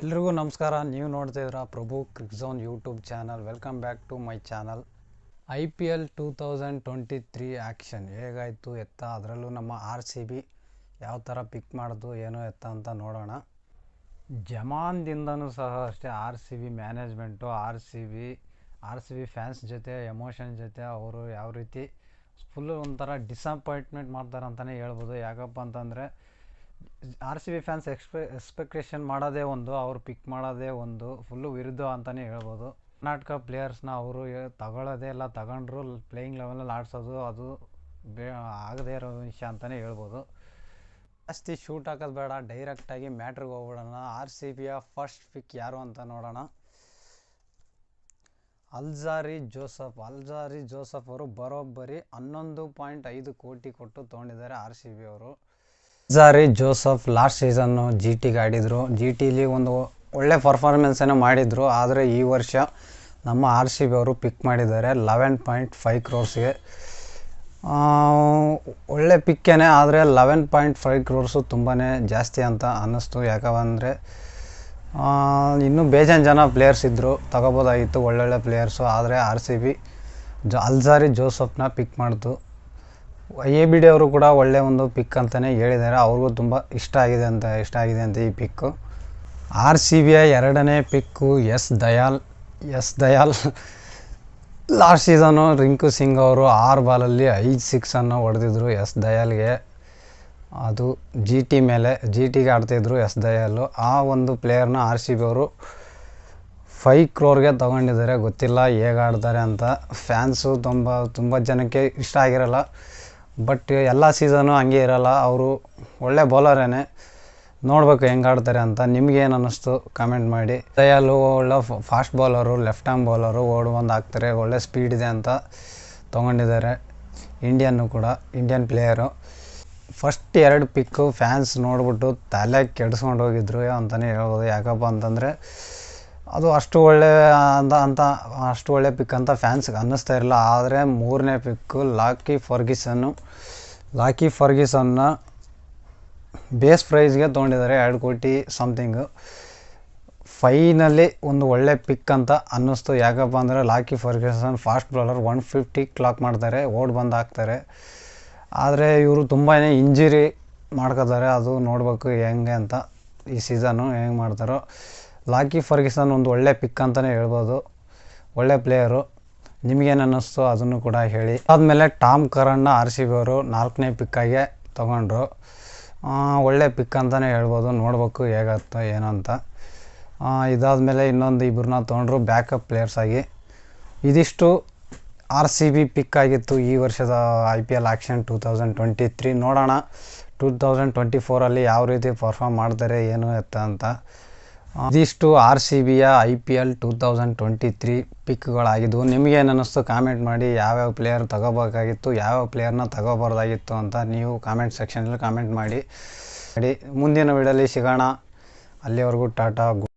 ಎಲ್ರಿಗೂ ನಮಸ್ಕಾರ. ನೀವು ನೋಡ್ತಿದ್ದೀರಾ Prabhu cric zone YouTube channel. Welcome back to my channel. IPL 2023 action ಹೇಗಾಯಿತು ಎತ್ತ, ಅದರಲ್ಲೂ ನಮ್ಮ RCB ಯಾವ ಥರ ಪಿಕ್ ಮಾಡೋದು ಏನು ಎತ್ತ ಅಂತ ನೋಡೋಣ. ಜಮಾನ್ದಿಂದನೂ ಸಹ ಅಷ್ಟೇ RCB management R C B fans ಜೊತೆ ಎಮೋಷನ್ ಜೊತೆ ಅವರು ಯಾವ ರೀತಿ ಫುಲ್ಲು ಒಂಥರ ಡಿಸಪಾಯಿಂಟ್ಮೆಂಟ್ ಮಾಡ್ತಾರೆ ಅಂತಲೇ ಹೇಳ್ಬೋದು. ಯಾಕಪ್ಪ ಅಂತಂದರೆ RCB ಫ್ಯಾನ್ಸ್ ಎಕ್ಸ್ಪೆಕ್ಟೇಷನ್ ಮಾಡೋದೇ ಒಂದು, ಅವ್ರು ಪಿಕ್ ಮಾಡೋದೇ ಒಂದು, ಫುಲ್ಲು ವಿರುದ್ಧ ಅಂತಲೇ ಹೇಳ್ಬೋದು. ಕರ್ನಾಟಕ ಪ್ಲೇಯರ್ಸ್ನ ಅವರು ತಗೊಳ್ಳೋದೇ ಇಲ್ಲ, ತಗೊಂಡ್ರು ಪ್ಲೇಯಿಂಗ್ ಲೆವೆಲಲ್ಲಿ ಆಡಿಸೋದು ಅದು ಆಗದೇ ಇರೋ ವಿಷಯ ಅಂತಲೇ ಹೇಳ್ಬೋದು. ಜಾಸ್ತಿ ಶೂಟ್ ಹಾಕೋದು ಬೇಡ, ಡೈರೆಕ್ಟಾಗಿ ಮ್ಯಾಟ್ರಿಗೆ ಹೋಗ್ಬಿಡೋಣ. RCBಯ ಫಸ್ಟ್ ಪಿಕ್ ಯಾರು ಅಂತ ನೋಡೋಣ. ಅಲ್ಜಾರಿ ಜೋಸಫ್ ಅವರು ಬರೋಬ್ಬರಿ 11.5 ಕೋಟಿ ಕೊಟ್ಟು ತೊಗೊಂಡಿದ್ದಾರೆ RCB ಅವರು. ಅಲ್ಜಾರಿ ಜೋಸಫ್ ಲಾಸ್ಟ್ ಸೀಸನ್ನು GTಗೆ ಆಡಿದರು. GTಲಿ ಒಂದು ಒಳ್ಳೆ ಪರ್ಫಾರ್ಮೆನ್ಸನ್ನು ಮಾಡಿದರು. ಆದರೆ ಈ ವರ್ಷ ನಮ್ಮ RCB ಅವರು ಪಿಕ್ ಮಾಡಿದ್ದಾರೆ 11.5 ಕ್ರೋರ್ಸ್ಗೆ. ಒಳ್ಳೆ ಪಿಕ್ಕೇನೆ, ಆದರೆ 11.5 ಕ್ರೋರ್ಸು ತುಂಬಾ ಜಾಸ್ತಿ ಅಂತ ಅನ್ನಿಸ್ತು. ಯಾಕಂದರೆ ಇನ್ನೂ ಬೇಜಾನ್ ಜನ ಪ್ಲೇಯರ್ಸ್ ಇದ್ದರು, ತಗೋಬೋದಾಗಿತ್ತು ಒಳ್ಳೊಳ್ಳೆ ಪ್ಲೇಯರ್ಸು. ಆದರೆ RCB ಅಲ್ಜಾರಿ ಜೋಸಫ್ನ ಪಿಕ್ ಮಾಡ್ತು. ABD ಅವರು ಕೂಡ ಒಳ್ಳೆಯ ಒಂದು ಪಿಕ್ ಅಂತಲೇ ಹೇಳಿದ್ದಾರೆ. ಅವ್ರಿಗೂ ತುಂಬ ಇಷ್ಟ ಆಗಿದೆ ಅಂತ ಈ ಪಿಕ್ಕು. RCBಯ ಎರಡನೇ pick S Dayal. Last season Rinku Singh ಅವರು 6 ಬಾಲಲ್ಲಿ 5 ಸಿಕ್ಸನ್ನು ಹೊಡೆದಿದ್ರು ಎಸ್ ದಯಾಲ್ಗೆ. ಅದು GTಗೆ ಆಡ್ತಿದ್ರು ಎಸ್ ದಯಾಲು. ಆ ಒಂದು ಪ್ಲೇಯರ್ನ RCB ಅವರು 5 ಕ್ರೋರ್ಗೆ ತೊಗೊಂಡಿದ್ದಾರೆ. ಗೊತ್ತಿಲ್ಲ ಹೇಗೆ ಆಡ್ತಾರೆ ಅಂತ. ಫ್ಯಾನ್ಸು ತುಂಬ ಜನಕ್ಕೆ ಇಷ್ಟ ಆಗಿರಲ್ಲ, ಬಟ್ ಎಲ್ಲ ಸೀಸನು ಹಂಗೆ ಇರಲ್ಲ. ಅವರು ಒಳ್ಳೆ ಬೌಲರೇನೆ, ನೋಡ್ಬೇಕು ಹೆಂಗೆ ಆಡ್ತಾರೆ ಅಂತ. ನಿಮ್ಗೇನು ಅನ್ನಿಸ್ತು ಕಮೆಂಟ್ ಮಾಡಿ. ದಯಾಲು ಒಳ್ಳೆ fast bowler, left arm bowler, ಓಡ್ ಹಾಕ್ತಾರೆ, ಒಳ್ಳೆ ಸ್ಪೀಡ್ ಇದೆ ಅಂತ ತೊಗೊಂಡಿದ್ದಾರೆ. Indian player. First 2 pick fans ನೋಡ್ಬಿಟ್ಟು ತಲೆ ಕೆಡಿಸ್ಕೊಂಡು ಹೋಗಿದ್ರು ಅಂತಲೇ ಹೇಳ್ಬೋದು. ಯಾಕಪ್ಪ ಅಂತಂದರೆ ಅದು ಅಷ್ಟು ಒಳ್ಳೆ ಪಿಕ್ ಅಂತ ಫ್ಯಾನ್ಸ್ಗೆ ಅನ್ನಿಸ್ತಾ ಇರಲಿಲ್ಲ. ಆದರೆ 3ನೇ ಪಿಕ್ಕು ಲಾಕಿ ಫರ್ಗಿಸನ್ನ ಬೇಸ್ ಪ್ರೈಸ್ಗೆ ತೊಗೊಂಡಿದ್ದಾರೆ 2 ಕೋಟಿ ಸಮಥಿಂಗು. ಫೈನಲಿ ಒಂದು ಒಳ್ಳೆ ಪಿಕ್ ಅಂತ ಅನ್ನಿಸ್ತು. ಯಾಕಪ್ಪ ಅಂದರೆ ಲಾಕಿ ಫರ್ಗ್ಯೂಸನ್ ಫಾಸ್ಟ್ ಬೌಲರ್, 150 ಕ್ಲಾಕ್ ಮಾಡ್ತಾರೆ, ಹಾಕ್ತಾರೆ. ಆದರೆ ಇವರು ತುಂಬಾ ಇಂಜುರಿ ಮಾಡ್ಕೋತಾರೆ. ಅದು ನೋಡಬೇಕು ಹೆಂಗೆ ಅಂತ ಈ ಸೀಸನ್ನು ಹೆಂಗೆ ಮಾಡ್ತಾರೋ. ಲಾಕಿ ಫರ್ಗ್ಯೂಸನ್ ಒಂದು ಒಳ್ಳೆ ಪಿಕ್ ಅಂತಲೇ ಹೇಳ್ಬೋದು, ಒಳ್ಳೆ ಪ್ಲೇಯರು. ನಿಮಗೇನು ಅನ್ನಿಸ್ತು ಅದನ್ನು ಕೂಡ ಹೇಳಿ. ಆದಮೇಲೆ ಟಾಮ್ ಕರನ್ನ RCB ಅವರು 4ನೇ ಪಿಕ್ಕಾಗೆ ತೊಗೊಂಡ್ರು. ಒಳ್ಳೆ ಪಿಕ್ ಅಂತಲೇ ಹೇಳ್ಬೋದು. ನೋಡ್ಬೇಕು ಹೇಗತ್ತೋ ಏನಂತ. ಇದಾದಮೇಲೆ ಇನ್ನೊಂದು ಇಬ್ಬರನ್ನ ತೊಗೊಂಡ್ರು ಬ್ಯಾಕಪ್ ಪ್ಲೇಯರ್ಸಾಗಿ. ಇದಿಷ್ಟು RCB ಪಿಕ್ ಆಗಿತ್ತು ಈ ವರ್ಷದ IPL ಆ್ಯಕ್ಷನ್ 2023. ನೋಡೋಣ 2024ಅಲ್ಲಿ ಯಾವ ರೀತಿ ಪರ್ಫಾರ್ಮ್ ಮಾಡ್ತಾರೆ ಏನು ಎತ್ತ ಅಂತ. ಇದಿಷ್ಟು RCBಯ IPL 2023 ಪಿಕ್ಗಳಾಗಿದ್ದವು. ನಿಮಗೇನು ಅನ್ನಿಸ್ತು ಕಾಮೆಂಟ್ ಮಾಡಿ. ಯಾವ್ಯಾವ ಪ್ಲೇಯರ್ ತಗೋಬೇಕಾಗಿತ್ತು, ಯಾವ್ಯಾವ ಪ್ಲೇಯರ್ನ ತಗೋಬಾರ್ದಾಗಿತ್ತು ಅಂತ ನೀವು ಕಾಮೆಂಟ್ ಸೆಕ್ಷನಲ್ಲಿ ಕಾಮೆಂಟ್ ಮಾಡಿ. ಮುಂದಿನ ವಿಡಿಯೋಲಿ ಸಿಗೋಣ. ಅಲ್ಲಿವರೆಗೂ ಟಾಟಾ.